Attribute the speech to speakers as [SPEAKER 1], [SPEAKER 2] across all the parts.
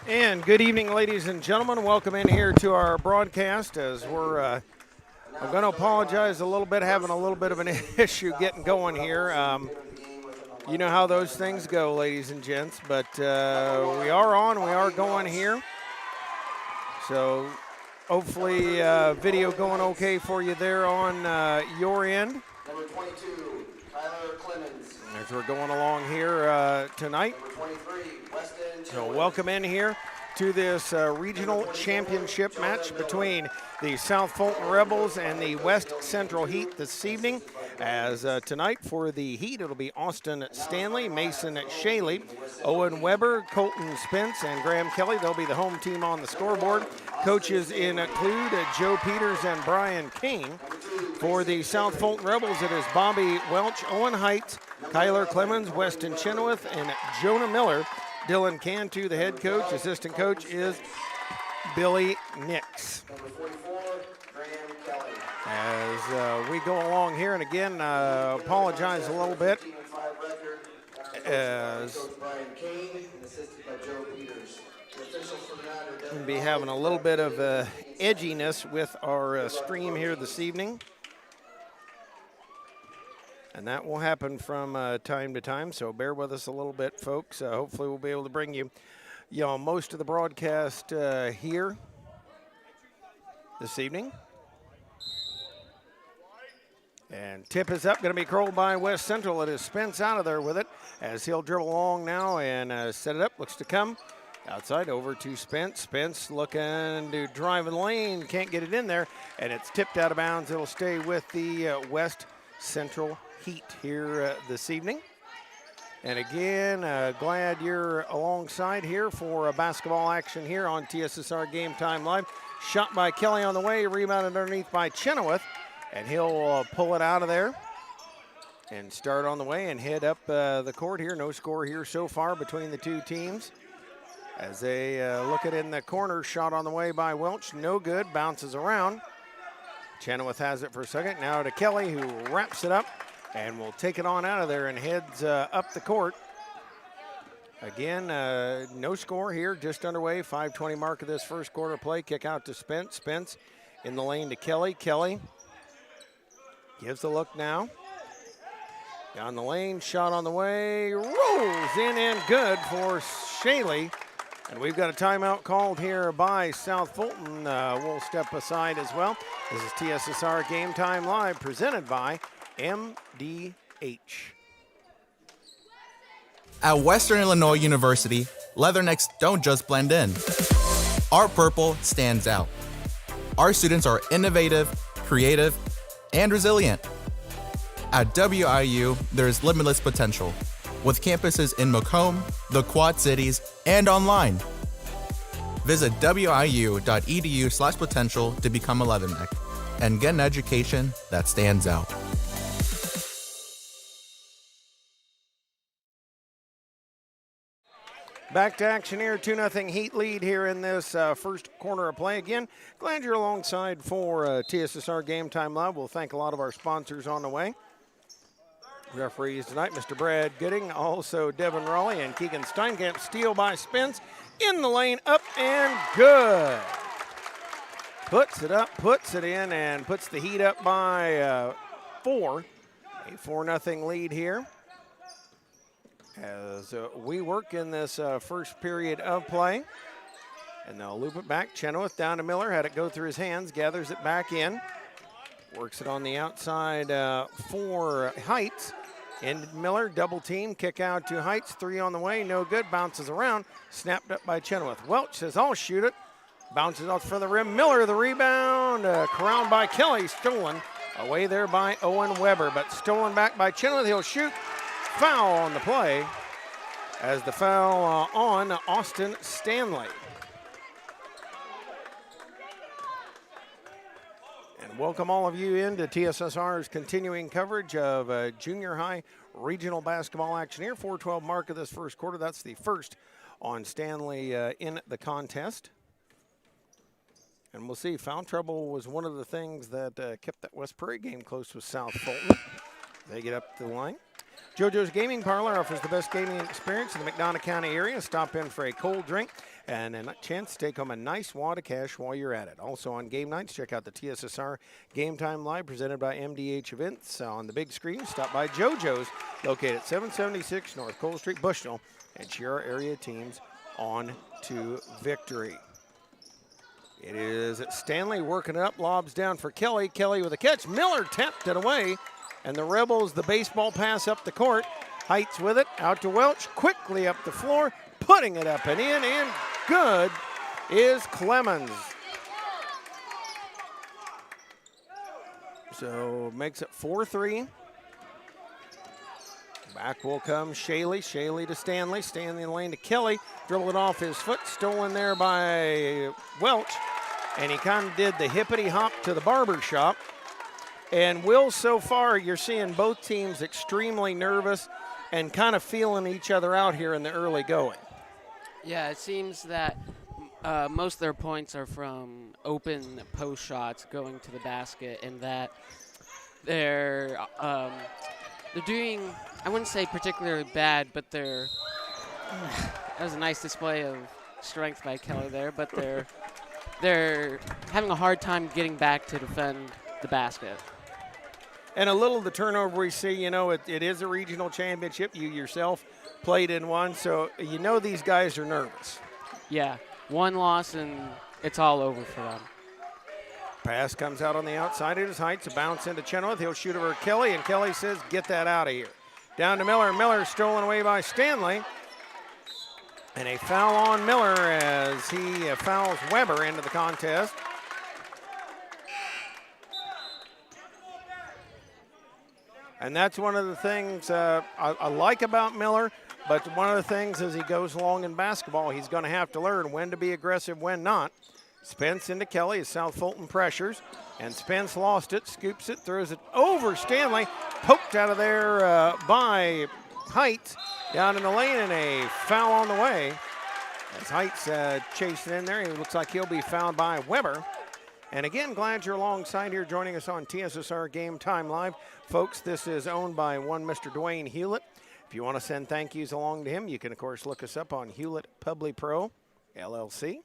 [SPEAKER 1] And good evening, ladies and gentlemen. Welcome in here to our broadcast as we're, I'm going to apologize a little bit, having a little bit of an issue getting going here. You know how those things go, ladies and gents, but we are going here. So hopefully video going okay for you there on your end.
[SPEAKER 2] Number 22, Tyler Clemens.
[SPEAKER 1] As we're going along here tonight.
[SPEAKER 2] Number 23, Weston.
[SPEAKER 1] So welcome in here to this regional championship match between the South Fulton Rebels and the West Central Heat this evening. As tonight for the Heat, it'll be Austin Stanley, Mason Shaley, Owen Weber, Colton Spence, and Graham Kelly. They'll be the home team on the scoreboard. Coaches include Joe Peters and Brian King. For the South Fulton Rebels, it is Bobby Welch, Owen Height, Kyler Clemens, Weston Chenoweth, and Jonah Miller. Dylan Cantu, the head coach. Assistant coach is Billy Nix.
[SPEAKER 2] Number 44, Graham Kelly.
[SPEAKER 1] As we go along here, and again, apologize a little bit. As
[SPEAKER 2] Brian Kane, assisted by Joe Peters. The officials for the night are
[SPEAKER 1] we'll be having a little bit of edginess with our stream here this evening. And that will happen from time to time, so bear with us a little bit, folks. Hopefully we'll be able to bring you, most of the broadcast here this evening. And tip is up, going to be curled by West Central. It is Spence out of there with it as he'll dribble along now and set it up. Looks to come outside over to Spence. Spence looking to drive in the lane, can't get it in there, and it's tipped out of bounds. It'll stay with the West Central Heat here this evening. And again, glad you're alongside here for basketball action here on TSSR Game Time Live. Shot by Kelly on the way, rebounded underneath by Chenoweth, and he'll pull it out of there and start on the way and head up the court here. No score here so far between the two teams. As they look at it in the corner, shot on the way by Welch, no good, bounces around. Chenoweth has it for a second, now to Kelly, who wraps it up and will take it on out of there and heads up the court. Again, no score here, just underway, 5:20 mark of this first quarter play. Kick out to Spence. Spence in the lane to Kelly. Kelly gives the look now. Down the lane, shot on the way, rolls in and good for Shaley. And we've got a timeout called here by South Fulton. We'll step aside as well. This is TSSR Game Time Live, presented by MDH.
[SPEAKER 3] At Western Illinois University, leathernecks don't just blend in. Our purple stands out. Our students are innovative, creative, and resilient. At WIU, there's limitless potential, with campuses in Macomb, the Quad Cities, and online. Visit wiu.edu/potential to become a leatherneck and get an education that stands out.
[SPEAKER 1] Back to action here, 2-0 Heat lead here in this first corner of play. Again, glad you're alongside for TSSR Game Time Live. We'll thank a lot of our sponsors on the way. Referees tonight, Mr. Brad Gooding, also Devin Raleigh and Keegan Steinkamp. Steal by Spence, in the lane, up and good. Puts it up, puts it in, and puts the Heat up by 4. A 4-0 lead here as we work in this first period of play. And they'll loop it back. Chenoweth down to Miller, had it go through his hands, gathers it back in. Works it on the outside for Heights. And Miller, double team, kick out to Heights, 3 on the way, no good, bounces around, snapped up by Chenoweth. Welch says, I'll shoot it, bounces off for the rim. Miller, the rebound, corralled by Kelly, stolen away there by Owen Weber, but stolen back by Chenoweth. He'll shoot, foul on the play, as the foul on Austin Stanley. Welcome all of you into TSSR's continuing coverage of junior high regional basketball action here. 4:12 mark of this first quarter. That's the first on Stanley in the contest. And we'll see, foul trouble was one of the things that kept that West Prairie game close with South Fulton. They get up the line. JoJo's Gaming Parlor offers the best gaming experience in the McDonough County area. Stop in for a cold drink and a chance to take home a nice wad of cash while you're at it. Also on game nights, check out the TSSR Game Time Live presented by MDH Events on the big screen. Stop by JoJo's, located at 776 North Cole Street, Bushnell, and cheer our area teams on to victory. It is Stanley working it up, lobs down for Kelly. Kelly with a catch. Miller tapped it away. And the Rebels, the baseball pass up the court. Heights with it, out to Welch, quickly up the floor, putting it up and in, and good is Clemens. So makes it 4-3. Back will come Shaley. Shaley to Stanley. Stanley in the lane to Kelly. Dribble it off his foot, stolen there by Welch. And he kind of did the hippity hop to the barber shop. And Will, so far, you're seeing both teams extremely nervous and kind of feeling each other out here in the early going.
[SPEAKER 4] Yeah, it seems that most of their points are from open post shots going to the basket, and that they're doing, I wouldn't say particularly bad, but that was a nice display of strength by Kelly there, but they're having a hard time getting back to defend the basket.
[SPEAKER 1] And a little of the turnover we see, you know, it is a regional championship. You yourself played in one, so you know these guys are nervous.
[SPEAKER 4] Yeah, one loss and it's all over for them.
[SPEAKER 1] Pass comes out on the outside. It is Heights, a bounce into Chenoweth. He'll shoot over Kelly, and Kelly says, get that out of here. Down to Miller. Miller stolen away by Stanley. And a foul on Miller as he fouls Weber into the contest. And that's one of the things I like about Miller, but one of the things as he goes along in basketball, he's going to have to learn when to be aggressive, when not. Spence into Kelly as South Fulton pressures, and Spence lost it, scoops it, throws it over Stanley, poked out of there by Heights, down in the lane, and a foul on the way. As Heights chasing in there, he looks like he'll be fouled by Weber. And again, glad you're alongside here joining us on TSSR Game Time Live. Folks, this is owned by one Mr. Dwayne Hulett. If you want to send thank yous along to him, you can, of course, look us up on Hulett PubliPro LLC.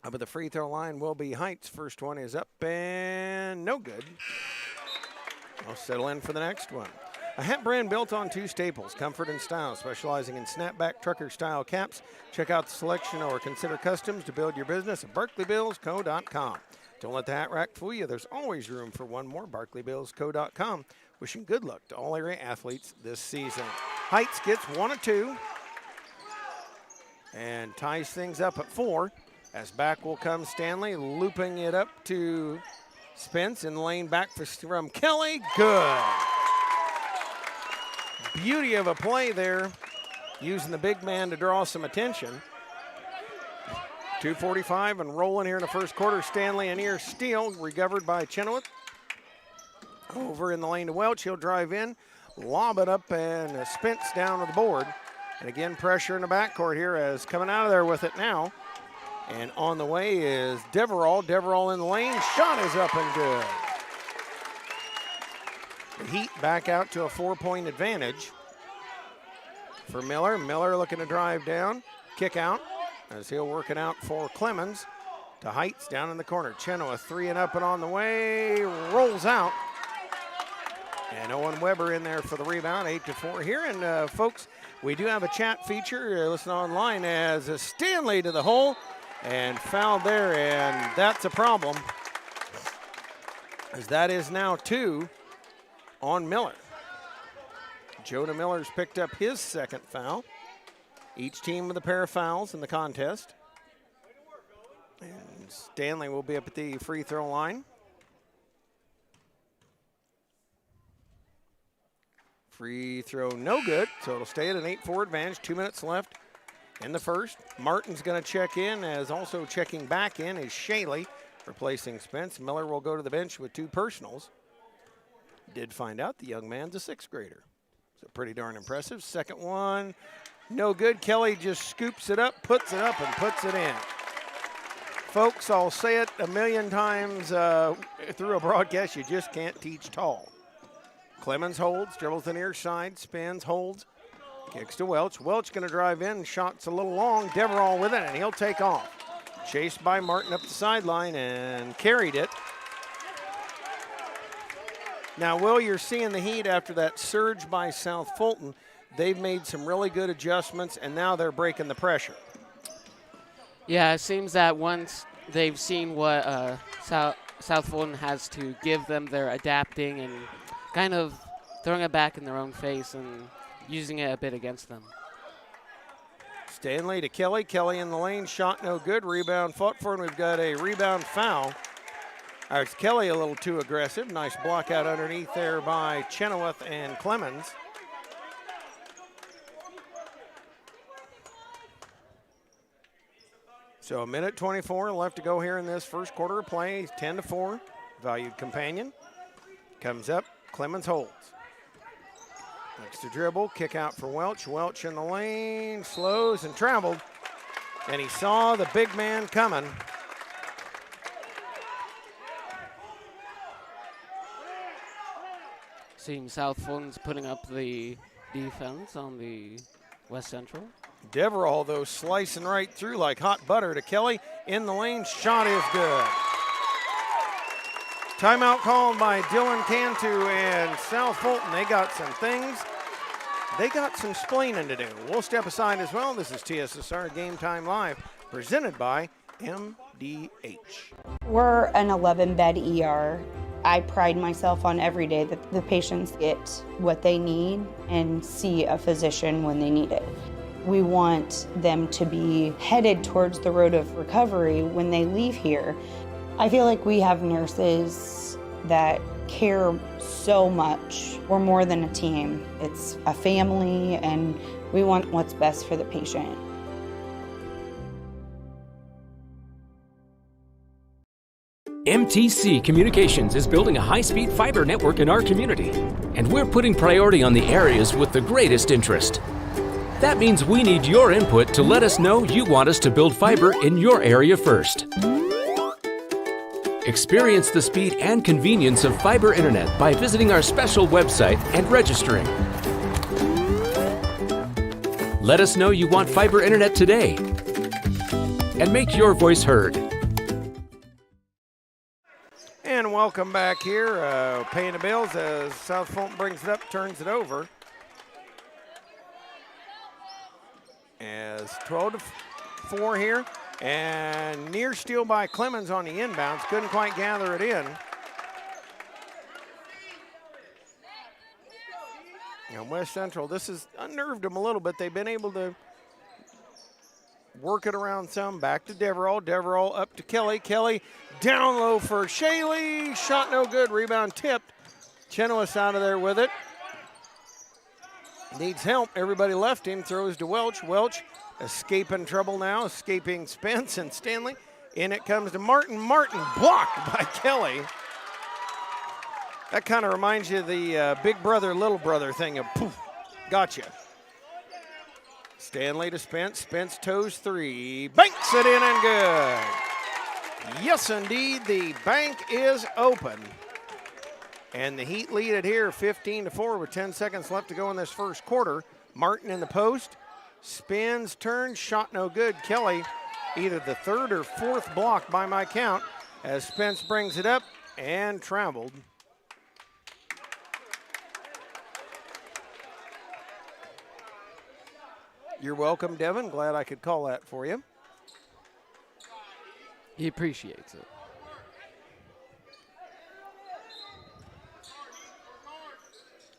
[SPEAKER 1] Up at the free throw line will be Heights. First one is up and no good. I'll settle in for the next one. A hat brand built on two staples, comfort and style, specializing in snapback trucker-style caps. Check out the selection or consider customs to build your business at BarkleyBillsCo.com. Don't let the hat rack fool you. There's always room for one more. BarkleyBillsCo.com. Wishing good luck to all area athletes this season. Heights gets 1 of 2 and ties things up at 4. As back will come Stanley, looping it up to Spence in the lane back from Kelly. Good. Beauty of a play there, using the big man to draw some attention. 2:45 and rolling here in the first quarter. Stanley and ear steal, recovered by Chenoweth. Over in the lane to Welch, he'll drive in, lob it up, and Spence down to the board. And again, pressure in the backcourt here as coming out of there with it now. And on the way is Deverall. Deverall in the lane, shot is up and good. The Heat back out to a 4-point advantage for Miller. Miller looking to drive down, kick out as he'll work it out for Clemens to Heights down in the corner. Chenoweth 3 and up and on the way, rolls out. And Owen Weber in there for the rebound, 8-4 here. And folks, we do have a chat feature. Listen online as Stanley to the hole and fouled there, and that's a problem as that is now 2 on Miller. Jonah Miller's picked up his second foul. Each team with a pair of fouls in the contest. And Stanley will be up at the free throw line. Free throw no good, so it'll stay at an 8-4 advantage. 2 minutes left in the first. Martin's going to check in, as also checking back in is Shaley, replacing Spence. Miller will go to the bench with 2 personals. Did find out the young man's a 6th grader. So pretty darn impressive. Second one, no good. Kelly just scoops it up, puts it up, and puts it in. Folks, I'll say it a million times through a broadcast, you just can't teach tall. Clemens holds, dribbles the near side, spins, holds, kicks to Welch. Welch going to drive in, shot's a little long. Deverall with it, and he'll take off. Chased by Martin up the sideline and carried it. Now, Will, you're seeing the Heat after that surge by South Fulton. They've made some really good adjustments, and now they're breaking the pressure.
[SPEAKER 4] Yeah, it seems that once they've seen what South Fulton has to give them, they're adapting and kind of throwing it back in their own face and using it a bit against them.
[SPEAKER 1] Stanley to Kelly. Kelly in the lane, shot no good. Rebound fought for, and we've got a rebound foul. It's Kelly a little too aggressive. Nice block out underneath there by Chenoweth and Clemens. So 1:24 left to go here in this first quarter of play. 10-4. Valued companion. Comes up. Clemens holds. Next to dribble. Kick out for Welch. Welch in the lane. Slows and traveled. And he saw the big man coming.
[SPEAKER 4] Seems South Fulton's putting up the defense on the West Central.
[SPEAKER 1] Deverall, though, slicing right through like hot butter to Kelly. In the lane, shot is good. Timeout called by Dylan Cantu and South Fulton. They got some things. They got some splaining to do. We'll step aside as well. This is TSSR Game Time Live, presented by MDH.
[SPEAKER 5] We're an 11-bed ER. I pride myself on every day that the patients get what they need and see a physician when they need it. We want them to be headed towards the road of recovery when they leave here. I feel like we have nurses that care so much. We're more than a team. It's a family, and we want what's best for the patient.
[SPEAKER 6] MTC Communications is building a high-speed fiber network in our community, and we're putting priority on the areas with the greatest interest. That means we need your input to let us know you want us to build fiber in your area first. Experience the speed and convenience of fiber internet by visiting our special website and registering. Let us know you want fiber internet today and make your voice heard.
[SPEAKER 1] And welcome back here. Paying the bills as South Fulton brings it up, turns it over. As 12-4 here. And near steal by Clemens on the inbounds. Couldn't quite gather it in. And West Central, this has unnerved them a little bit. They've been able to work it around some. Back to Deverall. Deverall up to Kelly. Kelly down low for Shaley. Shot no good. Rebound tipped. Chenoweth out of there with it. Needs help. Everybody left him. Throws to Welch. Welch escaping trouble now. Escaping Spence and Stanley. In it comes to Martin. Martin blocked by Kelly. That kind of reminds you of the big brother, little brother thing of poof, gotcha. Stanley to Spence. Spence toes three. Banks it in and good. Yes, indeed, the bank is open. And the Heat lead it here 15-4 with 10 seconds left to go in this first quarter. Martin in the post. Spins, turns, shot no good. Kelly, either the third or fourth block by my count, as Spence brings it up and traveled. You're welcome, Devin. Glad I could call that for you.
[SPEAKER 4] He appreciates it.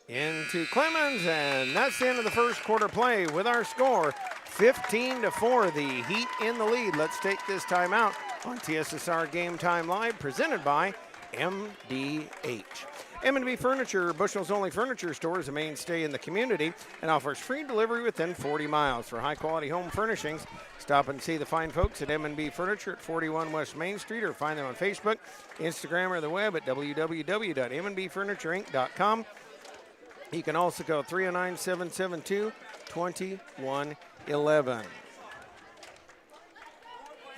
[SPEAKER 1] Into Clemens, and that's the end of the first quarter play with our score 15-4. The Heat in the lead. Let's take this timeout on TSSR Game Time Live, presented by MDH. M&B Furniture, Bushnell's only furniture store, is a mainstay in the community and offers free delivery within 40 miles. For high-quality home furnishings, stop and see the fine folks at M&B Furniture at 41 West Main Street, or find them on Facebook, Instagram, or the web at www.mnbfurniturinc.com. You can also call 309-772-2111.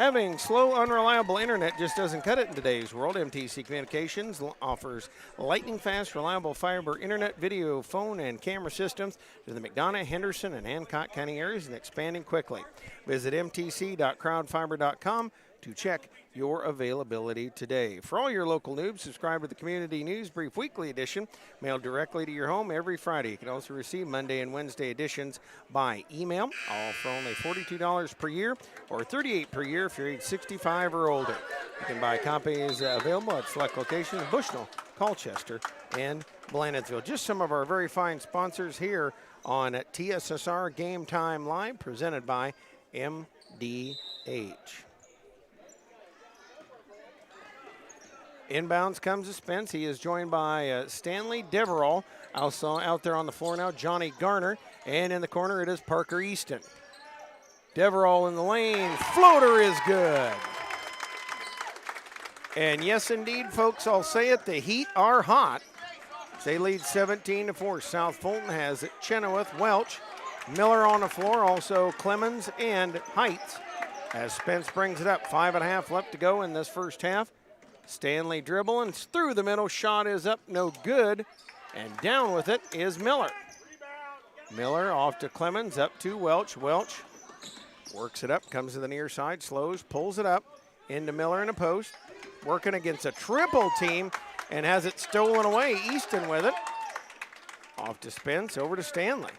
[SPEAKER 1] Having slow, unreliable internet just doesn't cut it in today's world. MTC Communications offers lightning-fast, reliable fiber internet, video, phone, and camera systems to the McDonough, Henderson, and Hancock County areas and expanding quickly. Visit mtc.crowdfiber.com to check your availability today. For all your local news, subscribe to the Community News Brief Weekly Edition, mailed directly to your home every Friday. You can also receive Monday and Wednesday editions by email, all for only $42 per year or $38 per year if you're age 65 or older. You can buy copies available at select locations: Bushnell, Colchester, and Blandonsville. Just some of our very fine sponsors here on TSSR Game Time Live, presented by MDH. Inbounds comes to Spence. He is joined by Stanley Deverell. Also out there on the floor now, Johnny Garner. And in the corner, it is Parker Easton. Deverell in the lane. Floater is good. And yes, indeed, folks, I'll say it, the Heat are hot. They lead 17-4. South Fulton has it. Chenoweth, Welch, Miller on the floor, also Clemens and Heights. As Spence brings it up, 5.5 left to go in this first half. Stanley dribbling through the middle. Shot is up, no good. And down with it is Miller. Miller off to Clemens, up to Welch. Welch works it up, comes to the near side, slows, pulls it up into Miller in a post. Working against a triple team and has it stolen away. Easton with it. Off to Spence, over to Stanley.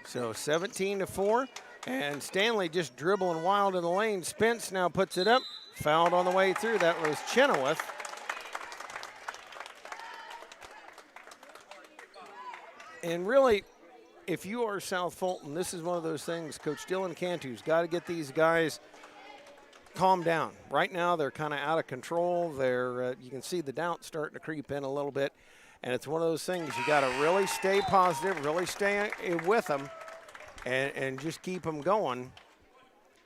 [SPEAKER 1] So 17-4. And Stanley just dribbling wild in the lane. Spence now puts it up. Fouled on the way through. That was Chenoweth. And really, if you are South Fulton, this is one of those things. Coach Dylan Cantu's got to get these guys calmed down. Right now, they're kind of out of control. They're you can see the doubt starting to creep in a little bit. And it's one of those things you got to really stay positive, really stay with them, and just keep them going.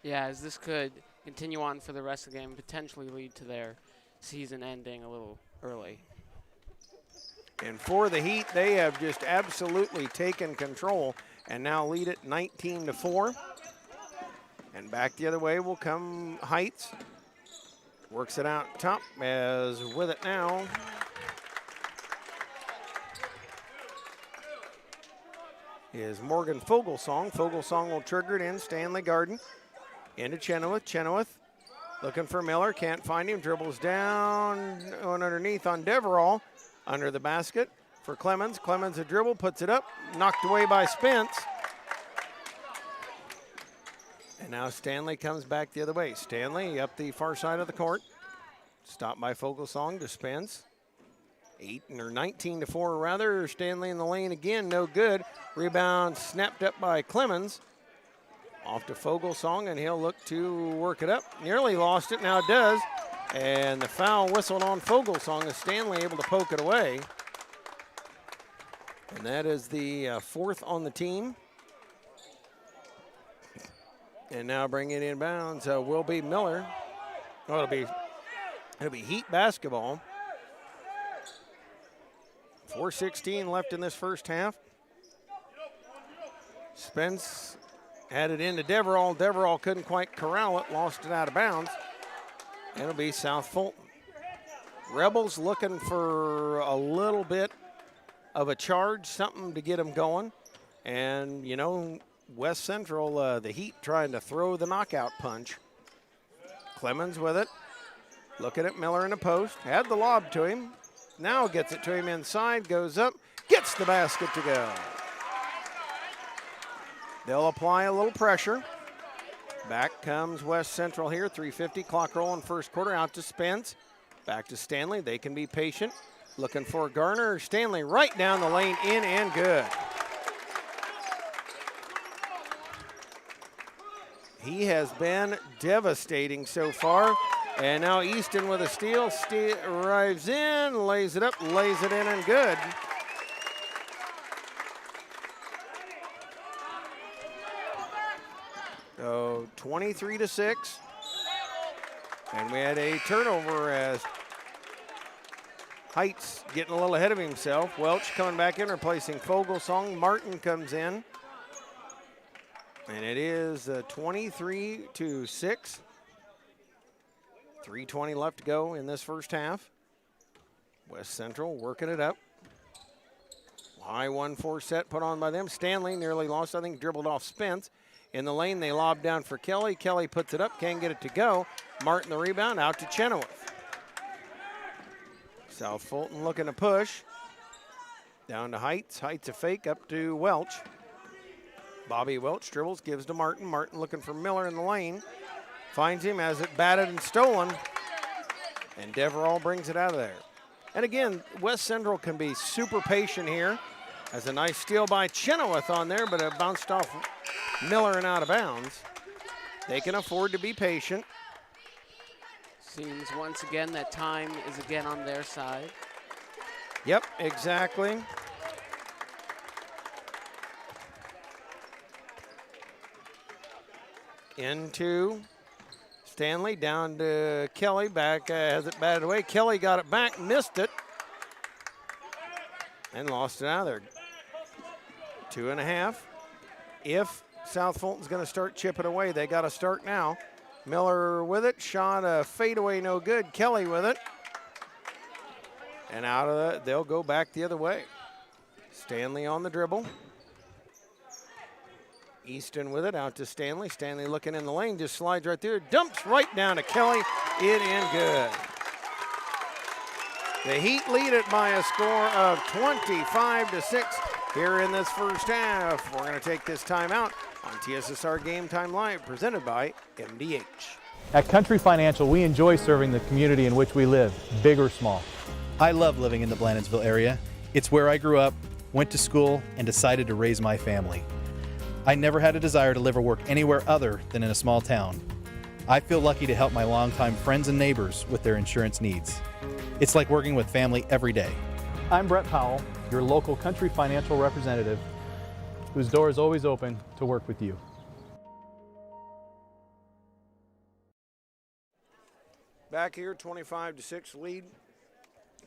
[SPEAKER 4] Yeah, as this could continue on for the rest of the game, potentially lead to their season ending a little early.
[SPEAKER 1] And for the Heat, they have just absolutely taken control and now lead it 19-4. And back the other way will come Heights. Works it out top, as with it now is Morgan Fogelsong. Fogelsong will trigger it in. Stanley Garden into Chenoweth. Chenoweth looking for Miller. Can't find him. Dribbles down on underneath on Deverell. Under the basket for Clemens. Clemens a dribble, puts it up. Knocked away by Spence. And now Stanley comes back the other way. Stanley up the far side of the court. Stopped by Fogelsong to Spence. 19-4 rather. Stanley in the lane again, no good. Rebound snapped up by Clemens. Off to Fogelsong, and he'll look to work it up. Nearly lost it, now it does. And the foul whistled on Fogelsong as Stanley able to poke it away. And that is the fourth on the team. And now bringing it inbounds will be Miller. Oh, it'll be Heat basketball. 4:16 left in this first half. Spence had it into Deverell. Deverell couldn't quite corral it, lost it out of bounds. It'll be South Fulton. Rebels looking for a little bit of a charge, something to get them going. And, you know, West Central, the Heat trying to throw the knockout punch. Clemens with it. Looking at Miller in the post. Had the lob to him. Now gets it to him inside, goes up, gets the basket to go. They'll apply a little pressure. Back comes West Central here, 3:50, clock rolling first quarter, out to Spence. Back to Stanley, they can be patient. Looking for Garner. Stanley right down the lane, in and good. He has been devastating so far. And now Easton with a steal, arrives in, lays it up, lays it in, and good. So 23-6. And we had a turnover as Heights getting a little ahead of himself. Welch coming back in, replacing Fogelsong. Martin comes in. And it is 23-6. 3:20 left to go in this first half. West Central working it up. High 1-4 set put on by them. Stanley nearly lost, I think, dribbled off Spence. In the lane, they lob down for Kelly. Kelly puts it up, can't get it to go. Martin the rebound, out to Chenoweth. South Fulton looking to push. Down to Heights. Heights a fake up to Welch. Bobby Welch dribbles, gives to Martin. Martin looking for Miller in the lane. Finds him, has it batted and stolen. And Deverall brings it out of there. And again, West Central can be super patient here. Has a nice steal by Chenoweth on there, but it bounced off Miller and out of bounds. They can afford to be patient.
[SPEAKER 4] Seems once again that time is again on their side.
[SPEAKER 1] Yep, exactly. Into Stanley, down to Kelly, back, has it batted away. Kelly got it back, missed it, and lost it out of there. 2.5. If South Fulton's going to start chipping away, they got to start now. Miller with it, shot a fadeaway, no good. Kelly with it. And out of that, they'll go back the other way. Stanley on the dribble. Easton with it, out to Stanley. Stanley looking in the lane, just slides right through. Dumps right down to Kelly. It in good. The Heat lead it by a score of 25-6 here in this first half. We're going to take this time out on TSSR Game Time Live, presented by MDH.
[SPEAKER 7] At Country Financial, we enjoy serving the community in which we live, big or small.
[SPEAKER 8] I love living in the Blandonsville area. It's where I grew up, went to school, and decided to raise my family. I never had a desire to live or work anywhere other than in a small town. I feel lucky to help my longtime friends and neighbors with their insurance needs. It's like working with family every day.
[SPEAKER 7] I'm Brett Powell, your local Country Financial representative, whose door is always open to work with you.
[SPEAKER 1] Back here, 25-6 lead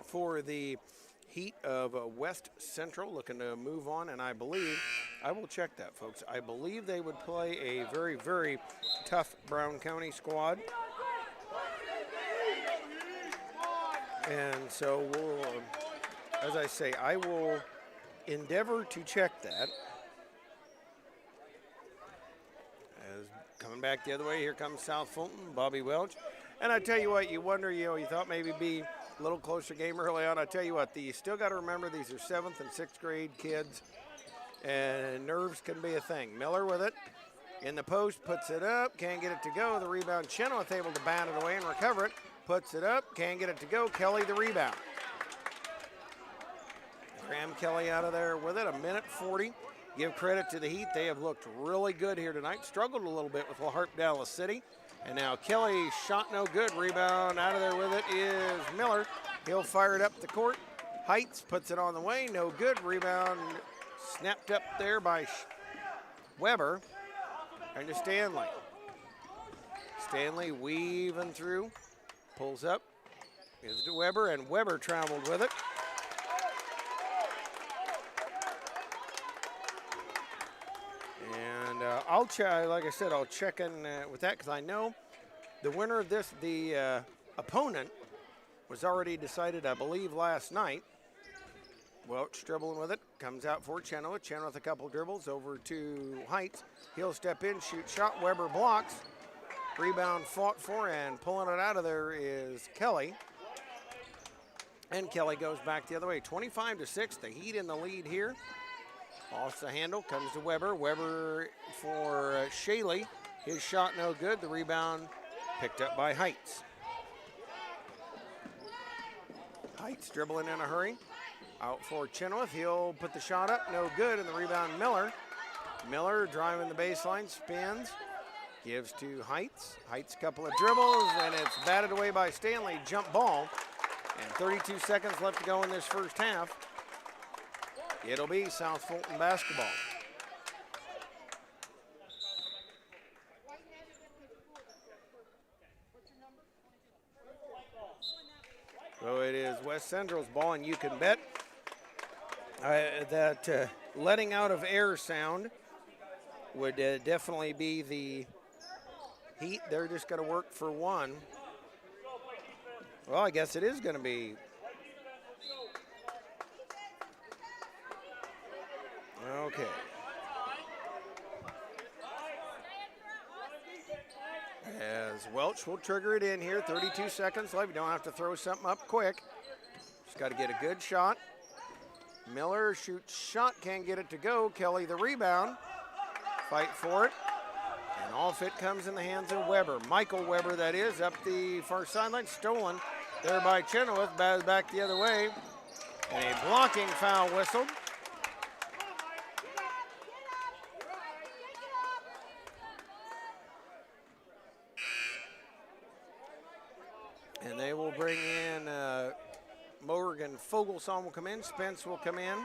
[SPEAKER 1] for the Heat of West Central, looking to move on, and I believe, I will check that, folks. I believe they would play a very, very tough Brown County squad. And so we'll, as I say, I will endeavor to check that. As coming back the other way, here comes South Fulton, Bobby Welch. And I tell you what, you wonder, you thought maybe be a little closer game early on. I tell you what, you still got to remember these are 7th and 6th grade kids, and nerves can be a thing. Miller with it in the post, puts it up, can't get it to go. The rebound, Chenoweth able to bat it away and recover it. Puts it up, can't get it to go. Kelly the rebound. Graham Kelly out of there with it, 1:40. Give credit to the Heat. They have looked really good here tonight. Struggled a little bit with LaHarpe Dallas City. And now Kelly shot no good. Rebound out of there with it is Miller. He'll fire it up the court. Heights puts it on the way. No good. Rebound snapped up there by Weber. And to Stanley. Stanley weaving through. Pulls up. Gives to Weber, and Weber traveled with it. And I'll check, like I said, I'll check in with that because I know the winner of this, the opponent, was already decided, I believe, last night. Welch dribbling with it, comes out for Chenoweth. Chenoweth a couple dribbles over to Heights. He'll step in, shoot shot. Weber blocks. Rebound fought for, and pulling it out of there is Kelly. And Kelly goes back the other way. 25-6, the Heat in the lead here. Off the handle, comes to Weber. Weber for Shaley. His shot no good. The rebound picked up by Heights. Heights dribbling in a hurry. Out for Chenoweth. He'll put the shot up. No good. And the rebound, Miller. Miller driving the baseline. Spins. Gives to Heights. Heights a couple of dribbles. And it's batted away by Stanley. Jump ball. And 32 seconds left to go in this first half. It'll be South Fulton basketball. So it is West Central's ball, and you can bet that letting out of air sound would definitely be the Heat. They're just going to work for one. Well, I guess it is going to be. Okay. As Welch will trigger it in here, 32 seconds left. You don't have to throw something up quick. Just got to get a good shot. Miller shoots shot, can't get it to go. Kelly the rebound. Fight for it. And off it comes in the hands of Weber. Michael Weber, that is, up the far sideline. Stolen there by Chenoweth. Back the other way. And a blocking foul whistled. And they will bring in Morgan Fogelson will come in. Spence will come in.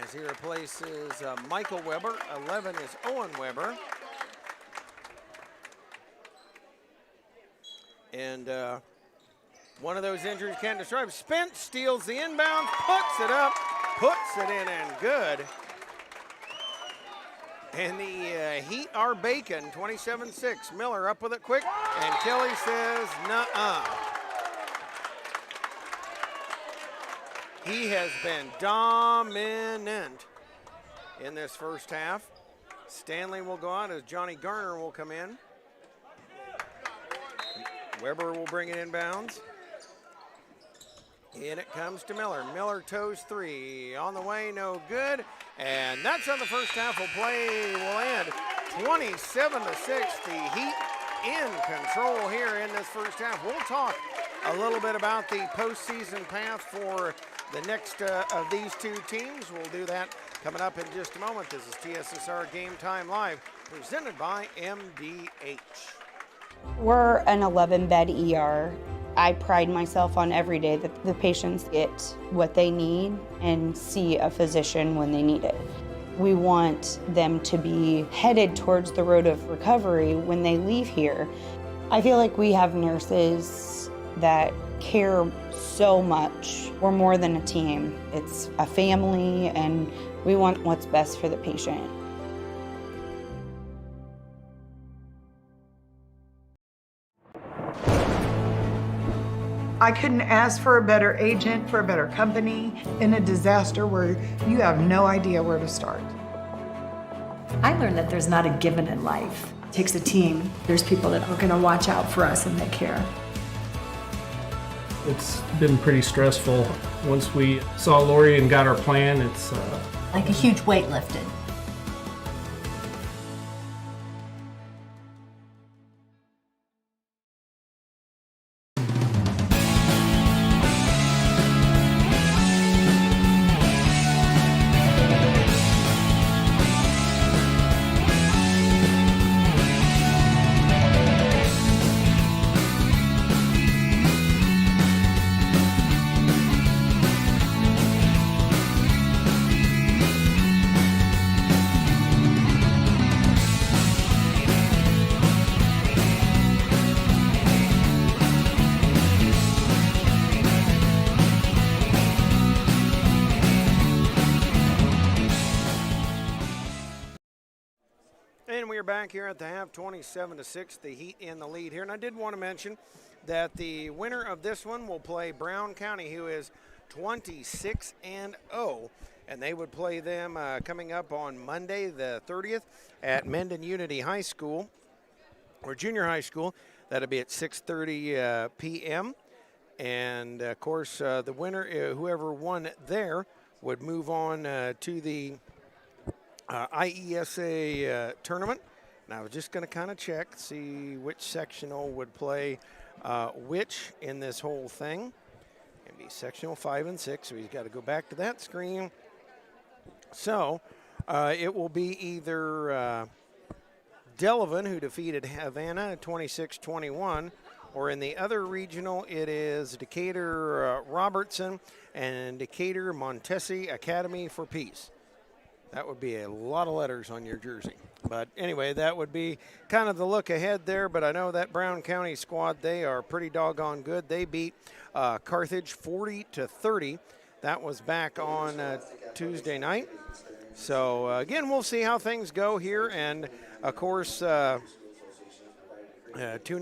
[SPEAKER 1] As he replaces Michael Weber. 11 is Owen Weber. And one of those injuries can't destroy him. Spence steals the inbound, puts it up, puts it in, and good. And the Heat are baking, 27-6. Miller up with it quick, and Kelly says, nuh-uh. He has been dominant in this first half. Stanley will go out as Johnny Garner will come in. Weber will bring it inbounds. In it comes to Miller. Miller toes three. On the way, no good. And that's how the first half will end. 27-6. The Heat in control here in this first half. We'll talk a little bit about the postseason path for the next of these two teams. We'll do that coming up in just a moment. This is TSSR Game Time Live, presented by MDH.
[SPEAKER 5] We're an 11-bed ER. I pride myself on every day that the patients get what they need and see a physician when they need it. We want them to be headed towards the road of recovery when they leave here. I feel like we have nurses that care so much. We're more than a team. It's a family, and we want what's best for the patient.
[SPEAKER 9] I couldn't ask for a better agent, for a better company in a disaster where you have no idea where to start.
[SPEAKER 10] I learned that there's not a given in life. It takes a team. There's people that are gonna watch out for us and that care.
[SPEAKER 11] It's been pretty stressful. Once we saw Lori and got our plan, it's
[SPEAKER 12] like a huge weight lifted.
[SPEAKER 1] Back here at the half, 27-6, the Heat in the lead here. And I did want to mention that the winner of this one will play Brown County, who is 26-0, and they would play them coming up on Monday the 30th at Mendon Unity High School, or junior high school. That'll be at 6:30 p.m. And of course, the winner, whoever won there, would move on to the IESA tournament. And I was just going to kind of check, see which sectional would play which in this whole thing. It'd be sectional 5 and 6, so he's got to go back to that screen. So it will be either Delavan, who defeated Havana 26-21, or in the other regional, it is Decatur Robertson and Decatur Montesi Academy for Peace. That would be a lot of letters on your jersey. But anyway, that would be kind of the look ahead there. But I know that Brown County squad, they are pretty doggone good. They beat Carthage 40-30. That was back on Tuesday night. So, again, we'll see how things go here. And, of course, tune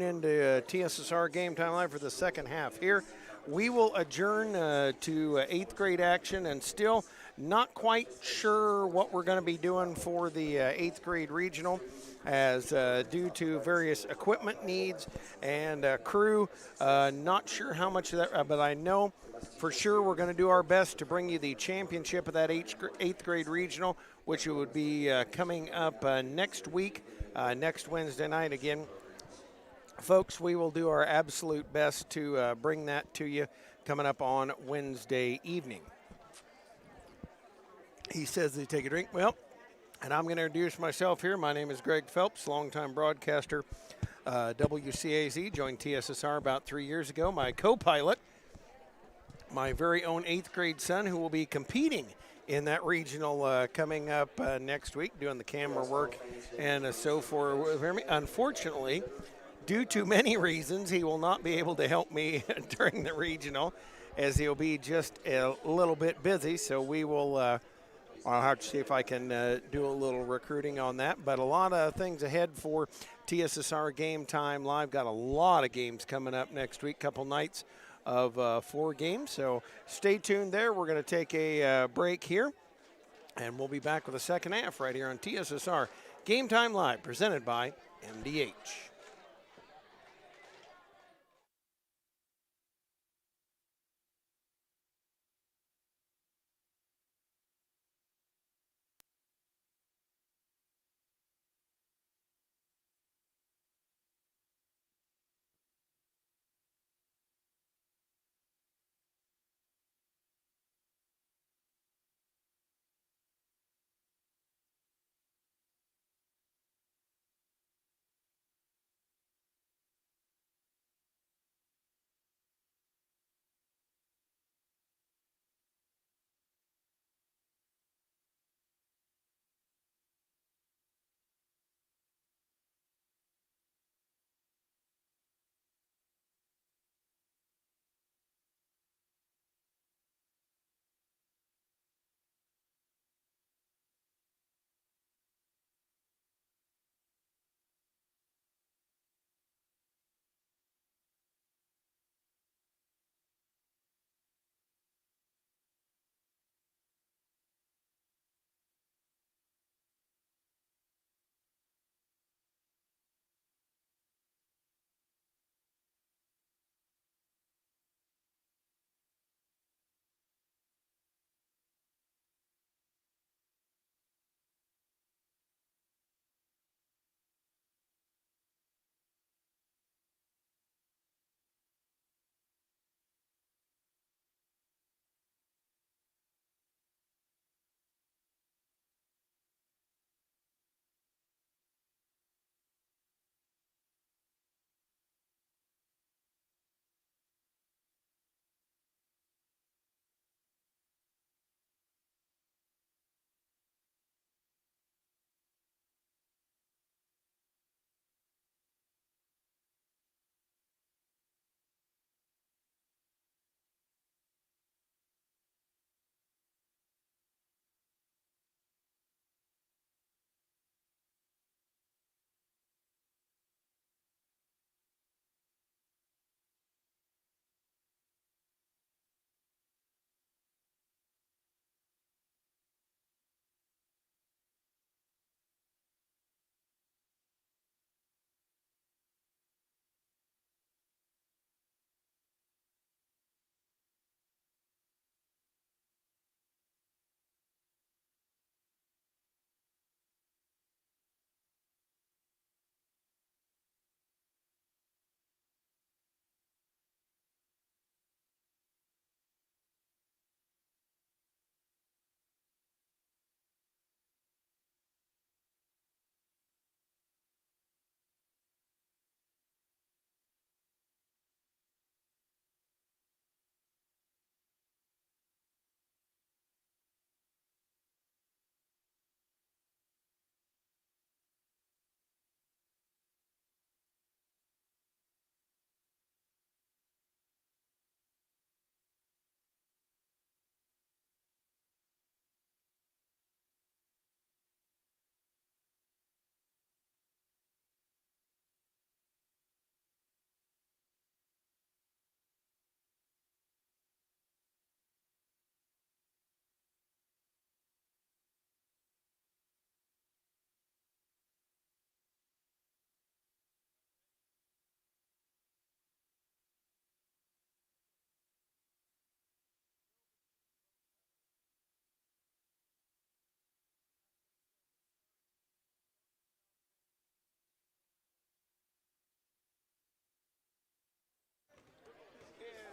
[SPEAKER 1] in to TSSR Game Time Live for the second half here. We will adjourn to 8th grade action, and still not quite sure what we're going to be doing for the 8th grade regional, as due to various equipment needs and crew. Not sure how much of that, but I know for sure we're going to do our best to bring you the championship of that 8th grade regional, which would be coming up next week, next Wednesday night. Again, folks, we will do our absolute best to bring that to you coming up on Wednesday evening. He says they take a drink. Well, and I'm going to introduce myself here. My name is Greg Phelps, longtime broadcaster, WCAZ, joined TSSR about 3 years ago. My co-pilot, my very own 8th grade son, who will be competing in that regional coming up next week, doing the camera work and so forth. Unfortunately, due to many reasons, he will not be able to help me during the regional, as he'll be just a little bit busy. So we will, I'll have to see if I can do a little recruiting on that. But a lot of things ahead for TSSR Game Time Live. Got a lot of games coming up next week, couple nights of 4 games. So stay tuned there. We're going to take a break here, and we'll be back with the second half right here on TSSR Game Time Live, presented by MDH.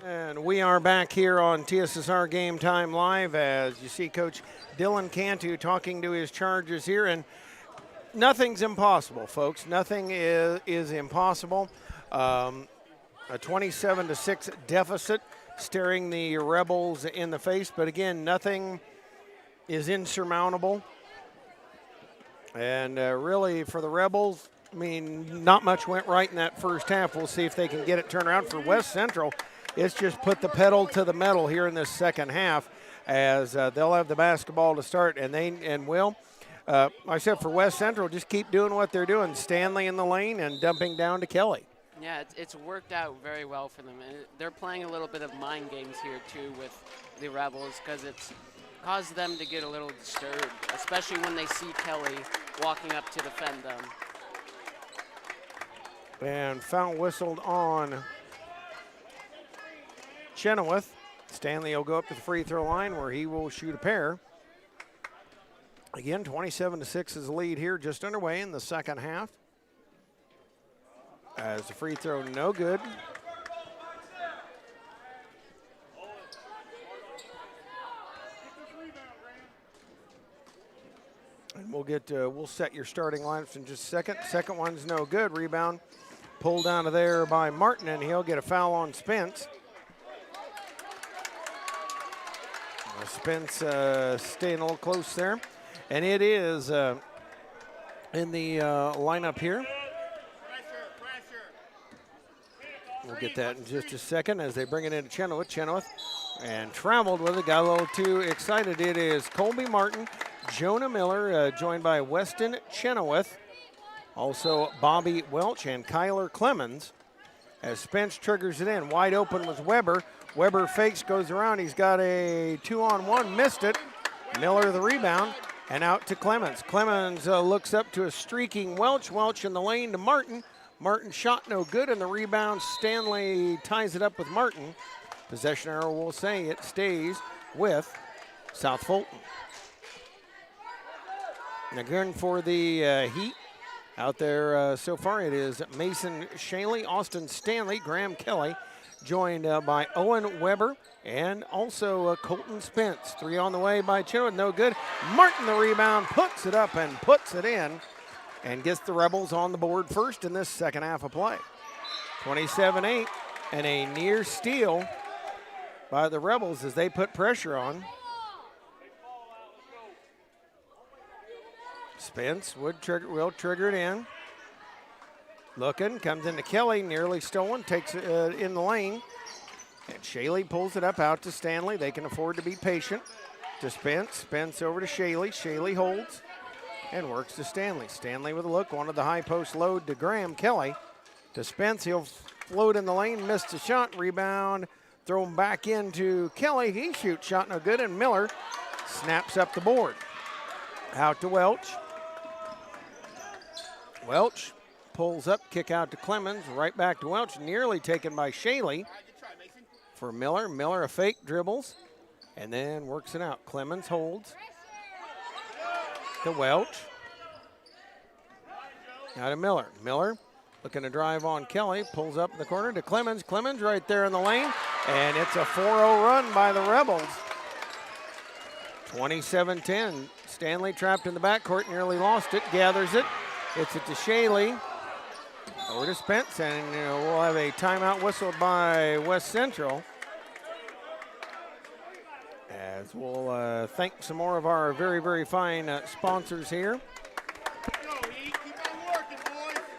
[SPEAKER 1] And we are back here on TSSR Game Time Live as you see Coach Dylan Cantu talking to his Chargers here. And nothing's impossible, folks. Nothing is impossible. A 27-6 deficit staring the Rebels in the face. But again, nothing is insurmountable. And really for the Rebels, I mean, not much went right in that first half. We'll see if they can get it turned around. For West Central, it's just put the pedal to the metal here in this second half as they'll have the basketball to start. And will. I said for West Central, just keep doing what they're doing. Stanley in the lane and dumping down to Kelly.
[SPEAKER 4] Yeah, it's worked out very well for them. And they're playing a little bit of mind games here, too, with the Rebels because it's caused them to get a little disturbed, especially when they see Kelly walking up to defend them.
[SPEAKER 1] And foul whistled on Chenoweth. Stanley will go up to the free throw line where he will shoot a pair. Again, 27-6 is the lead here, just underway in the second half. As the free throw, no good. And we'll set your starting lineups in just a second. Second one's no good. Rebound pulled out of there by Martin, and he'll get a foul on Spence. Spence staying a little close there. And it is in the lineup here. We'll get that in just a second as they bring it into Chenoweth. Chenoweth and traveled with it, got a little too excited. It is Colby Martin, Jonah Miller, joined by Weston Chenoweth, also Bobby Welch and Kyler Clemens. As Spence triggers it in, wide open was Weber. Weber fakes, goes around. He's got a 2-on-1, missed it. Miller the rebound, and out to Clemens. Clemens looks up to a streaking Welch. Welch in the lane to Martin. Martin shot no good, and the rebound, Stanley ties it up with Martin. Possession arrow will say it stays with South Fulton. And again for the Heat. Out there so far, it is Mason Shaley, Austin Stanley, Graham Kelly, joined by Owen Weber and also Colton Spence. Three on the way by Chenoweth, no good. Martin the rebound, puts it up and puts it in and gets the Rebels on the board first in this second half of play. 27-8 and a near steal by the Rebels as they put pressure on. Spence will trigger it in. Looking, comes into Kelly, nearly stolen, takes it in the lane. And Shaley pulls it up out to Stanley. They can afford to be patient. To Spence, Spence over to Shaley. Shaley holds and works to Stanley. Stanley with a look, wanted the high post load to Graham Kelly. To Spence, he'll float in the lane, missed a shot, rebound, throw him back into Kelly. He shoots, shot no good, and Miller snaps up the board. Out to Welch. Welch pulls up, kick out to Clemens, right back to Welch, nearly taken by Shaley for Miller. Miller a fake, dribbles, and then works it out. Clemens holds to Welch. Now to Miller. Miller looking to drive on Kelly, pulls up in the corner to Clemens. Clemens right there in the lane, and it's a 4-0 run by the Rebels. 27-10. Stanley trapped in the backcourt, nearly lost it, gathers it. It's it to Shaley. Over to Spence, and we'll have a timeout whistled by West Central. As we'll thank some more of our very, very fine sponsors here.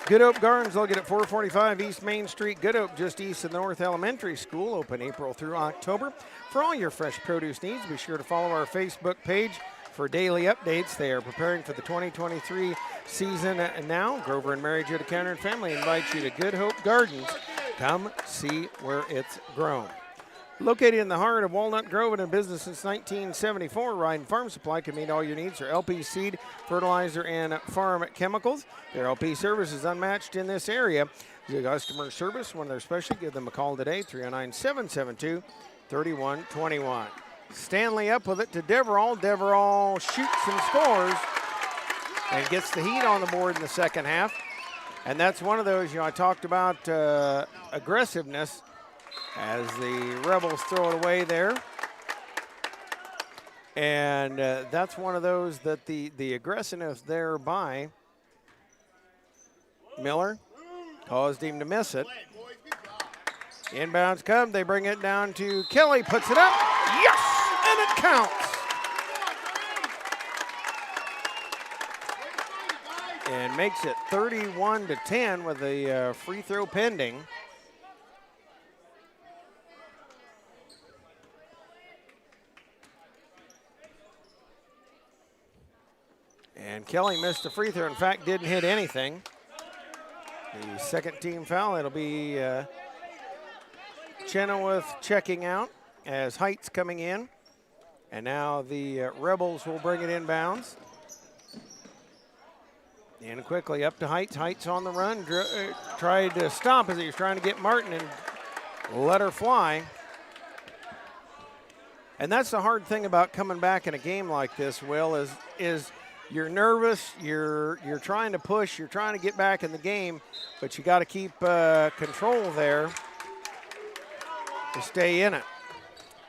[SPEAKER 1] Good Hope Gardens, located at 445 East Main Street. Good Hope, just east of the North Elementary School, open April through October. For all your fresh produce needs, be sure to follow our Facebook page for daily updates. They are preparing for the 2023 season now. Grover and Mary Judah Counter and family invite you to Good Hope Gardens. Come see where it's grown. Located in the heart of Walnut Grove and in business since 1974, Ryan Farm Supply can meet all your needs for LP seed, fertilizer, and farm chemicals. Their LP service is unmatched in this area. The customer service, when they're special, give them a call today, 309-772-3121. Stanley up with it to Deverall. Deverall shoots and scores and gets the Heat on the board in the second half. And that's one of those, I talked about aggressiveness. as the Rebels throw it away there. And that's one of those that the aggressiveness there by Miller caused him to miss it. Inbounds come, they bring it down to Kelly, puts it up, yes, and it counts. And makes it 31-10 with a free throw pending. And Kelly missed the free throw. In fact, didn't hit anything. The second team foul, it'll be Chenoweth checking out as Heights coming in. And now the Rebels will bring it inbounds. And quickly up to Heights. Heights on the run. Tried to stop as he was trying to get Martin and let her fly. And that's the hard thing about coming back in a game like this, Will, is you're nervous, you're trying to push, you're trying to get back in the game, but you got to keep control there to stay in it.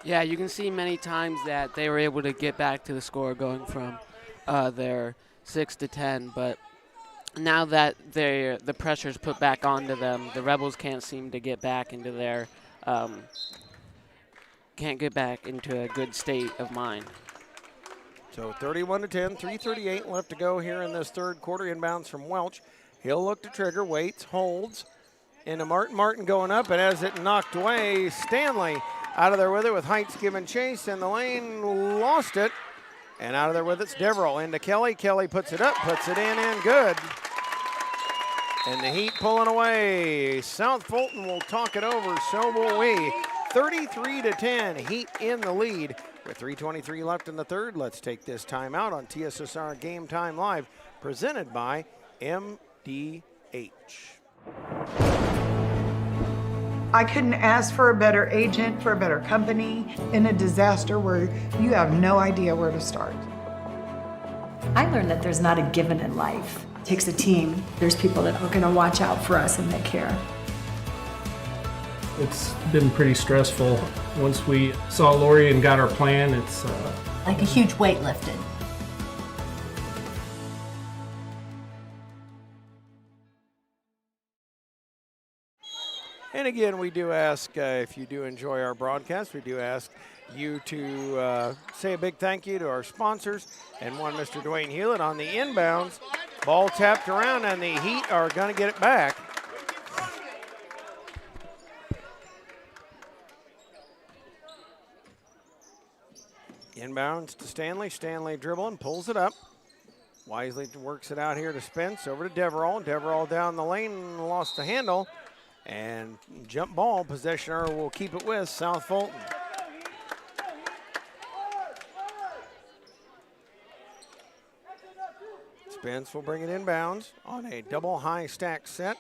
[SPEAKER 4] Yeah, you can see many times that they were able to get back to the score going from their 6-10, but now that the pressure's put back onto them, the Rebels can't seem to get back into their can't get back into a good state of mind.
[SPEAKER 1] So 31-10, 3:38 left to go here in this third quarter. Inbounds from Welch. He'll look to trigger, waits, holds into Martin. Martin going up, and as it knocked away, Stanley out of there with it with Heights giving chase in the lane, lost it. And out of there with it's Deverell into Kelly. Kelly puts it up, puts it in good. And the Heat pulling away. South Fulton will talk it over, so will we. 33-10, Heat in the lead. With 3:23 left in the third, let's take this timeout on TSSR Game Time Live, presented by MDH.
[SPEAKER 9] I couldn't ask for a better agent, for a better company in a disaster where you have no idea where to start.
[SPEAKER 10] I learned that there's not a given in life. It takes a team. There's people that are going to watch out for us and that care.
[SPEAKER 11] It's been pretty stressful. Once we saw Lori and got our plan, it's
[SPEAKER 12] Like a huge weight lifted.
[SPEAKER 1] And again, we do ask, if you do enjoy our broadcast, we do ask you to say a big thank you to our sponsors, and one Mr. Dwayne Hulett on the inbounds. Ball tapped around, and the Heat are going to get it back. Inbounds to Stanley. Stanley dribbling, pulls it up. Wisely works it out here to Spence, over to Deverell. Deverell down the lane, lost the handle. And jump ball, possessioner will keep it with South Fulton. Spence will bring it inbounds on a double high stack set.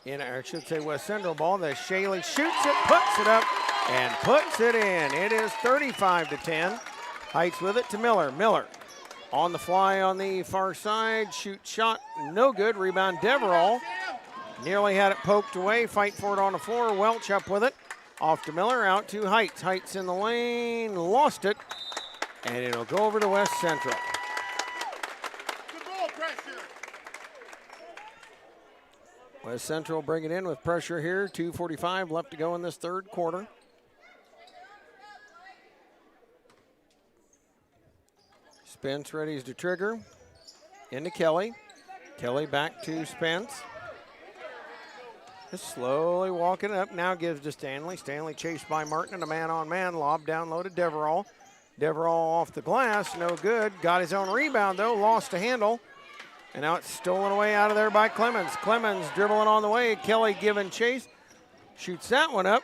[SPEAKER 1] I should say West Central ball. The Shaley shoots it, puts it up, and puts it in. It is 35-10. Heights with it to Miller. Miller on the fly on the far side. Shoot shot, no good. Rebound Deverell. Nearly had it poked away. Fight for it on the floor. Welch up with it. Off to Miller, out to Heights. Heights in the lane, lost it. And it'll go over to West Central. West Central bring it in with pressure here. 2:45 left to go in this third quarter. Spence ready to trigger. Into Kelly. Kelly back to Spence. Just slowly walking up. Now gives to Stanley. Stanley chased by Martin and a man-on-man. Lob down low to Deverell. Deverell off the glass. No good. Got his own rebound, though. Lost a handle. And now it's stolen away out of there by Clemens. Clemens dribbling on the way. Kelly giving chase. Shoots that one up.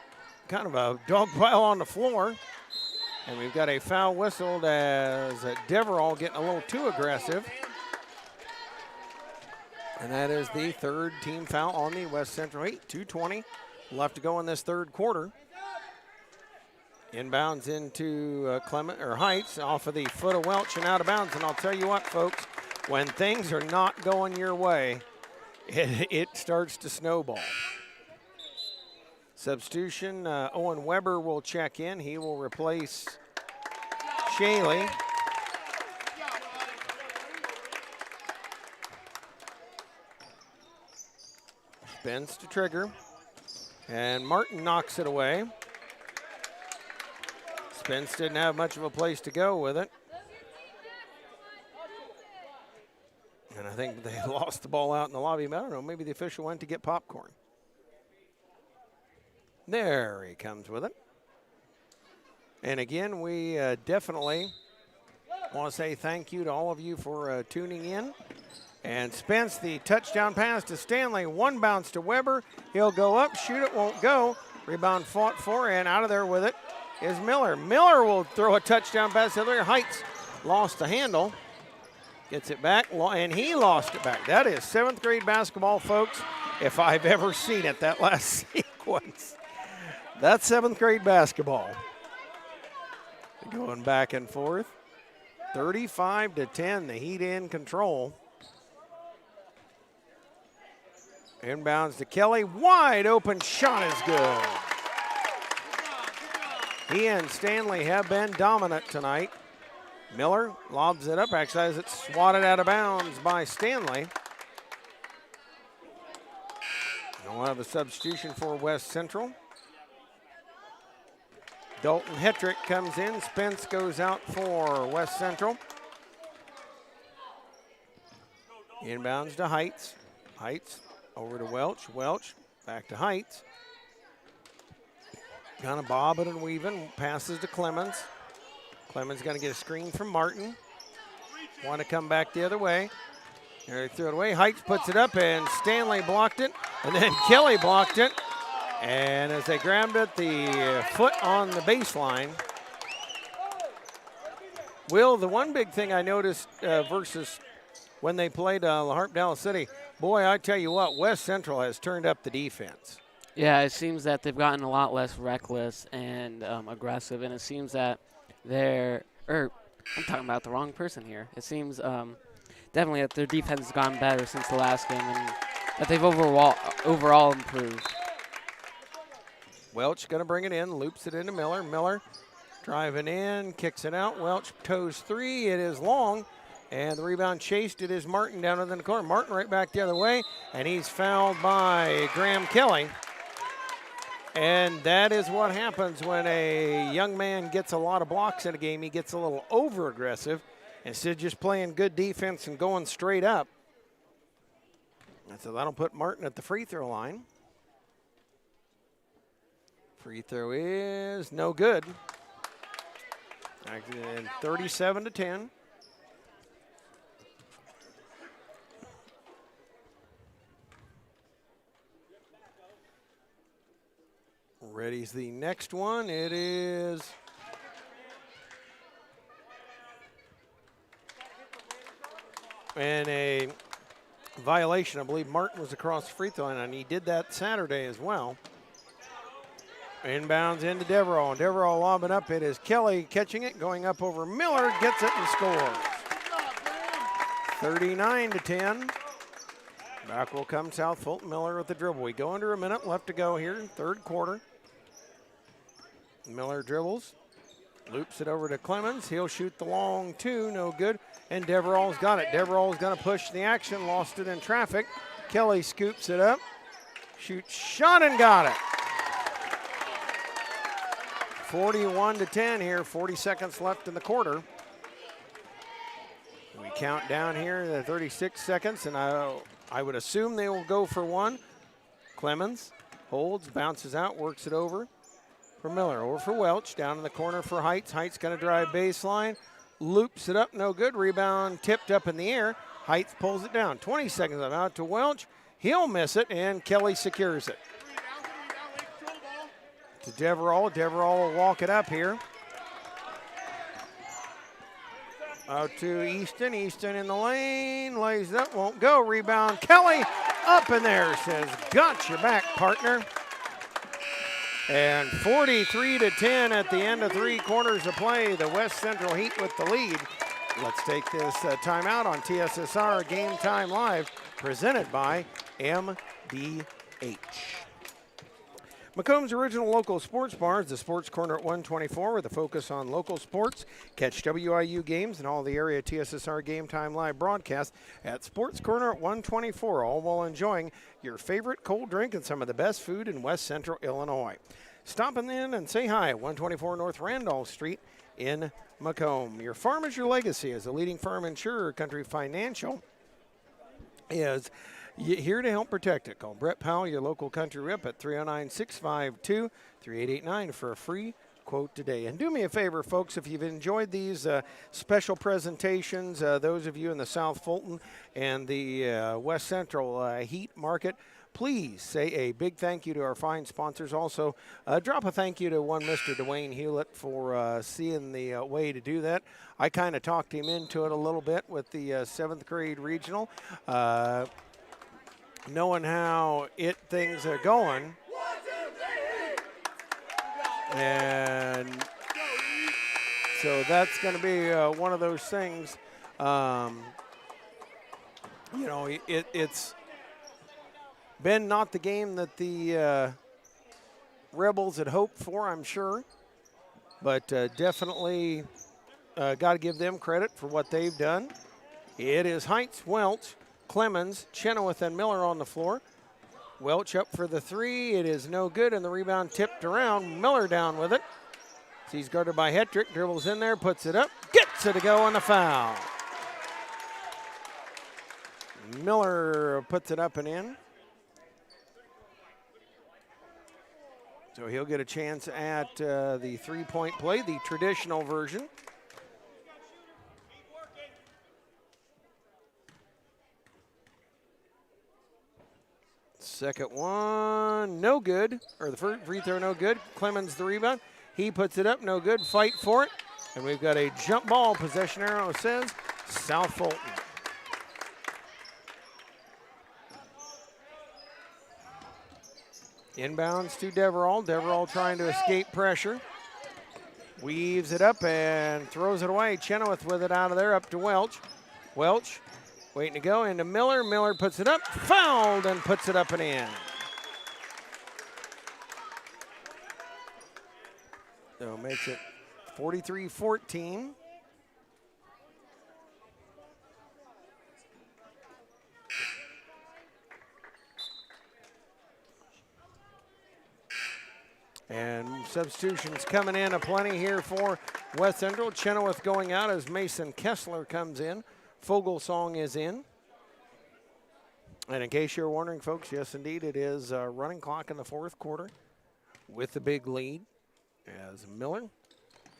[SPEAKER 1] Kind of a dog pile on the floor. And we've got a foul whistled as Deverell getting a little too aggressive. And that is the third team foul on the West Central Heat. 2:20 left to go in this third quarter. Inbounds into Heights off of the foot of Welch and out of bounds. And I'll tell you what, folks, when things are not going your way, it starts to snowball. Substitution, Owen Weber will check in. He will replace Shaley. Spins to trigger. And Martin knocks it away. Spence didn't have much of a place to go with it. And I think they lost the ball out in the lobby. But I don't know, maybe the official went to get popcorn. There he comes with it. And again, we definitely want to say thank you to all of you for tuning in. And Spence, the touchdown pass to Stanley. One bounce to Weber. He'll go up, shoot it, won't go. Rebound fought for, and out of there with it is Miller. Miller will throw a touchdown pass to the other. Heights lost the handle. Gets it back, and he lost it back. That is 7th grade basketball, folks, if I've ever seen it, that last sequence. That's 7th grade basketball. Going back and forth. 35-10, the Heat in control. Inbounds to Kelly, wide open shot is good. He and Stanley have been dominant tonight. Miller lobs it up, actually has it swatted out of bounds by Stanley. And we'll have a substitution for West Central. Dalton Hetrick comes in, Spence goes out for West Central. Inbounds to Heights. Heights over to Welch. Welch back to Heights. Kind of bobbing and weaving. Passes to Clemens. Clemens going to get a screen from Martin. Want to come back the other way. There he threw it away. Heights puts it up, and Stanley blocked it. And then Kelly blocked it. And as they grabbed it, the foot on the baseline. Will, the one big thing I noticed versus when they played La Harpe Dallas City, boy, I tell you what, West Central has turned up the defense.
[SPEAKER 4] Yeah, it seems that they've gotten a lot less reckless and aggressive, and it seems that I'm talking about the wrong person here. It seems definitely that their defense has gotten better since the last game and that they've overall improved.
[SPEAKER 1] Welch going to bring it in, loops it into Miller. Miller driving in, kicks it out. Welch toes three, it is long. And the rebound chased, it is Martin down in the corner. Martin right back the other way, and he's fouled by Graham Kelly. And that is what happens when a young man gets a lot of blocks in a game. He gets a little over-aggressive instead of just playing good defense and going straight up. And so that'll put Martin at the free throw line. Free throw is no good. And 37-10. Ready's the next one. It is and a violation. I believe Martin was across the free throw line, and he did that Saturday as well. Inbounds into Deverell. Deverell lobbing up. It is Kelly catching it, going up over Miller, gets it and scores. 39-10. Back will come South Fulton. Miller with the dribble. We go under a minute left to go here, third quarter. Miller dribbles, loops it over to Clemens. He'll shoot the long two, no good. And Deverell's got it. Deverell's going to push the action, lost it in traffic. Kelly scoops it up, shoots, shot, and got it. 41-10 here, 40 seconds left in the quarter. We count down here the 36 seconds, and I would assume they will go for one. Clemens holds, bounces out, works it over for Miller. Over for Welch, down in the corner for Heights. Heights going to drive baseline, loops it up, no good. Rebound tipped up in the air. Heights pulls it down. 20 seconds left, out to Welch. He'll miss it, and Kelly secures it. To Deverell. Deverell will walk it up here. Out to Easton. Easton in the lane. Lays it up. Won't go. Rebound. Kelly up in there. Says, got your back, partner. And 43-10 at the end of 3 quarters of play. The West Central Heat with the lead. Let's take this timeout on TSSR Game Time Live, presented by MDH. Macomb's original local sports bar is the Sports Corner at 124 with a focus on local sports. Catch WIU games and all the area TSSR Game Time live broadcasts at Sports Corner at 124, all while enjoying your favorite cold drink and some of the best food in West Central Illinois. Stop in and say hi at 124 North Randolph Street in Macomb. Your farm is your legacy. As a leading farm insurer, Country Financial is here to help protect it. Call Brett Powell, your local country rep, at 309-652-3889 for a free quote today. And do me a favor, folks, if you've enjoyed these special presentations, those of you in the South Fulton and the West Central Heat Market, please say a big thank you to our fine sponsors. Also, drop a thank you to one Mr. Dwayne Hulett for seeing the way to do that. I kind of talked him into it a little bit with the 7th grade regional. Knowing how things are going. And so that's going to be one of those things. It's been not the game that the Rebels had hoped for, I'm sure. But definitely got to give them credit for what they've done. It is Heights, Welch, Clemens, Chenoweth, and Miller on the floor. Welch up for the three. It is no good, and the rebound tipped around. Miller down with it. He's guarded by Hetrick. Dribbles in there, puts it up, gets it to go on the foul. Miller puts it up and in. So he'll get a chance at the three-point play, the traditional version. Second one, no good. Or the first free throw, no good. Clemens the rebound. He puts it up, no good. Fight for it. And we've got a jump ball. Possession arrow says South Fulton. Inbounds to Deverall. Deverall trying to escape pressure. Weaves it up and throws it away. Chenoweth with it out of there, up to Welch. Welch waiting to go into Miller. Miller puts it up, fouled, and puts it up and in. So makes it 43-14. And substitutions coming in aplenty here for West Central. Chenoweth going out as Mason Kessler comes in. Fogelsong is in. And in case you're wondering, folks, yes, indeed, it is a running clock in the fourth quarter with the big lead as Miller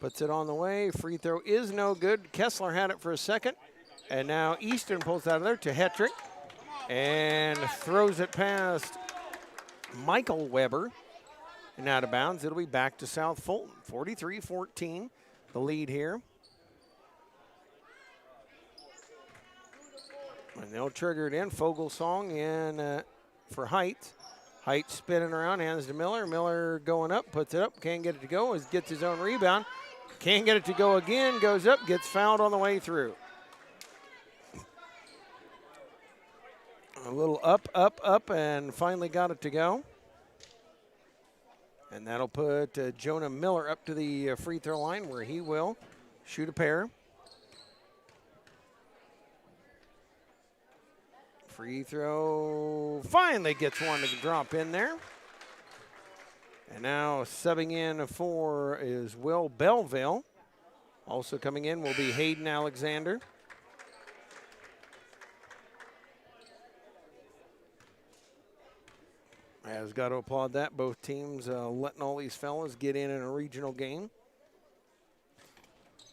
[SPEAKER 1] puts it on the way. Free throw is no good. Kessler had it for a second. And now Eastern pulls out of there to Hetrick and throws it past Michael Weber. And out of bounds, it'll be back to South Fulton. 43-14, the lead here. And they'll trigger it in. Fogelsong in for Heights. Heights spinning around, hands to Miller. Miller going up, puts it up, can't get it to go, gets his own rebound. Can't get it to go again, goes up, gets fouled on the way through. A little up, and finally got it to go. And that'll put Jonah Miller up to the free throw line where he will shoot a pair. Free throw finally gets one to drop in there. And now subbing in for is Will Belleville. Also coming in will be Hayden Alexander. Has got to applaud that. Both teams letting all these fellas get in a regional game.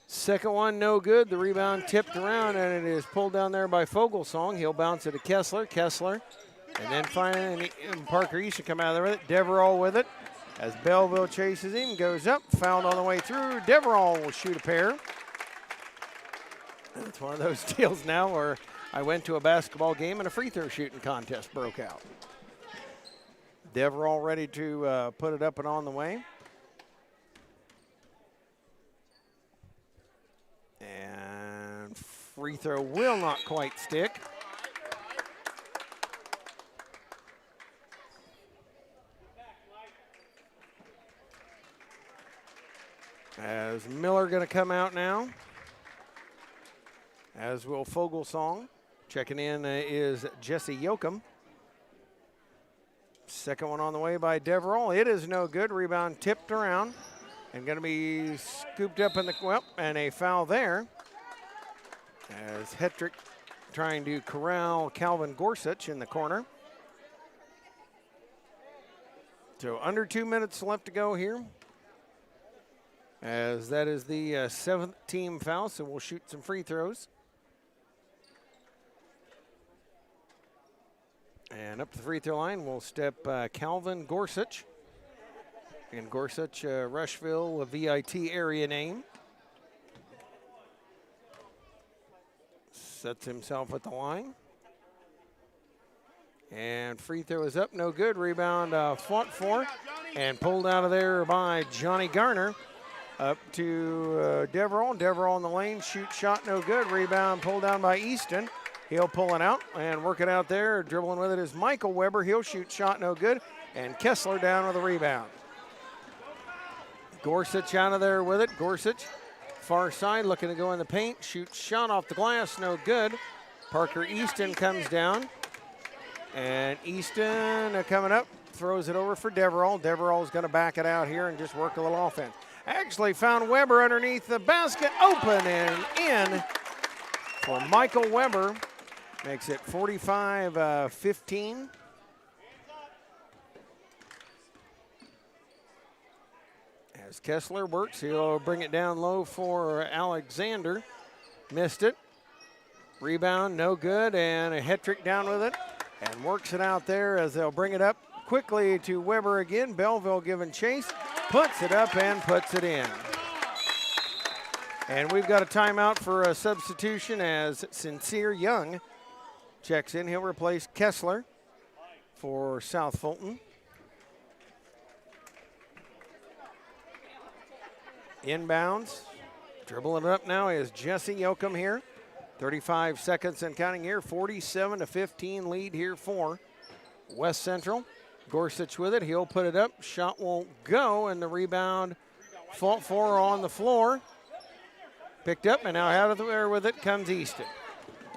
[SPEAKER 1] Second one, no good. The rebound tipped around, and it is pulled down there by Fogelsong. He'll bounce it to Kessler. Kessler. And then finally, Parker Easton come out of there with it. Deverall with it. As Belleville chases him, goes up, fouled on the way through. Deverall will shoot a pair. It's one of those deals now where I went to a basketball game and a free throw shooting contest broke out. Deverall ready to put it up and on the way. And free throw will not quite stick. As Miller going to come out now, as will Fogelsong. Checking in is Jesse Yoakum. Second one on the way by Deverell. It is no good. Rebound tipped around and going to be scooped up in the, well, and a foul there. As Hetrick trying to corral Calvin Gorsuch in the corner. So under 2 minutes left to go here. As that is the seventh team foul, so we'll shoot some free throws. And up to the free throw line will step Calvin Gorsuch. And Gorsuch, Rushville, a VIT area name. Sets himself at the line. And free throw is up, no good. Rebound fought for and pulled out of there by Johnny Garner. Up to Deverell. Deverell in the lane, shoot shot, no good. Rebound pulled down by Easton. He'll pull it out and work it out there. Dribbling with it is Michael Weber. He'll shoot shot, no good. And Kessler down with a rebound. Gorsuch out of there with it. Gorsuch, far side, looking to go in the paint. Shoots shot off the glass, no good. Parker Easton comes down. And Easton coming up, throws it over for Deverell. Deverell's going to back it out here and just work a little offense. Actually found Weber underneath the basket, open and in for Michael Weber. Makes it 45-15. As Kessler works, he'll bring it down low for Alexander. Missed it. Rebound, no good, and a Hetrick down with it. And works it out there as they'll bring it up quickly to Weber again. Belleville giving chase, puts it up and puts it in. And we've got a timeout for a substitution as Sincere Young checks in. He'll replace Kessler for South Fulton. Inbounds, dribbling it up now is Jesse Yoakum here. 35 seconds and counting here. 47-15 lead here for West Central. Gorsuch with it. He'll put it up. Shot won't go, and the rebound fought for on the floor. Picked up, and now out of there with it comes Easton.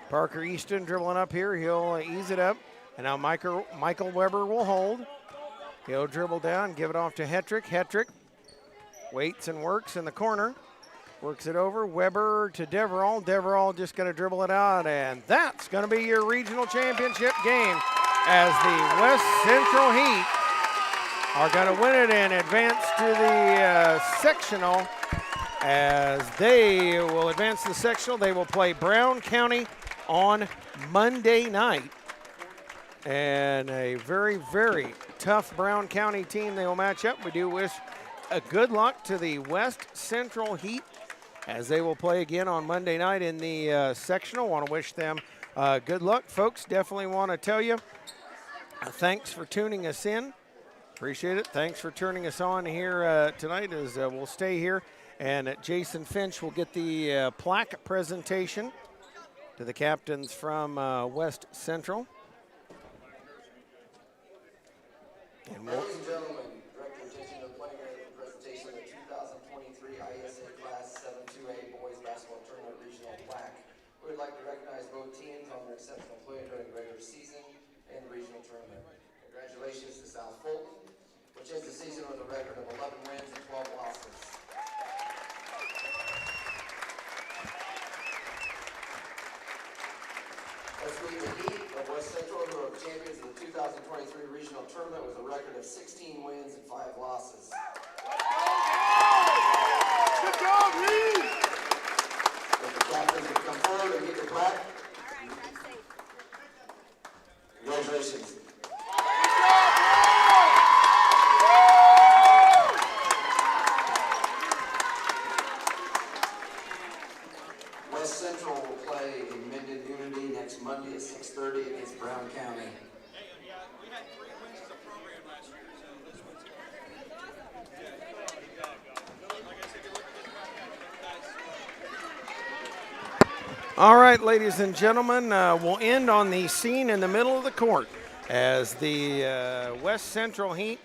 [SPEAKER 1] Parker Easton dribbling up here. He'll ease it up, and now Michael Weber will hold. He'll dribble down, give it off to Hetrick. Hetrick waits and works in the corner. Works it over, Weber to Deverell. Deverell just going to dribble it out, and that's going to be your regional championship game as the West Central Heat are going to win it and advance to the sectional. As they will advance to the sectional, they will play Brown County on Monday night. And a very, very tough Brown County team they will match up. We do wish a good luck to the West Central Heat as they will play again on Monday night in the sectional. Want to wish them good luck. Folks, definitely want to tell you thanks for tuning us in. Appreciate it. Thanks for turning us on here tonight as we'll stay here. And Jason Finch will get the plaque presentation to the captains from West Central. And
[SPEAKER 2] Ladies and gentlemen, direct your attention to the playing area of the presentation of the 2023 IESA Class 7-2A Boys Basketball Tournament Regional Plaque. We would like to recognize both teams on their exceptional play during the regular season and the regional tournament. Congratulations to South Fulton, which ends the season with a record of 11 wins and 12 losses. Let's meet the Heat of West Central, who are champions of the 2023 regional tournament with a record of 16 wins and 5 losses. Good job, Heat! If the captains would come forward and get the plaque. All right, drive safe. Congratulations. West Central will play in Minden Unity next Monday at 6:30 against Brown County.
[SPEAKER 13] We had 3 wins as a program last year, so this one's
[SPEAKER 1] All right, ladies and gentlemen, we'll end on the scene in the middle of the court as the West Central Heat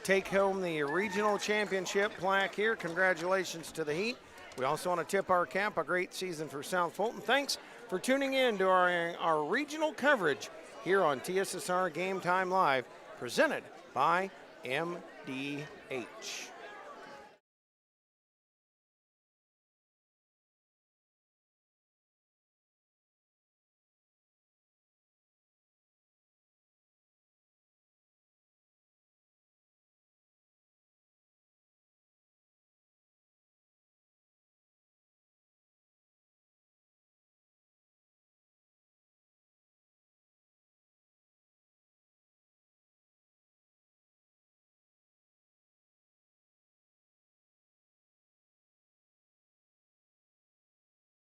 [SPEAKER 1] take home the regional championship plaque here. Congratulations to the Heat. We also want to tip our cap, a great season for South Fulton. Thanks for tuning in to our regional coverage here on TSSR Game Time Live, presented by MDH.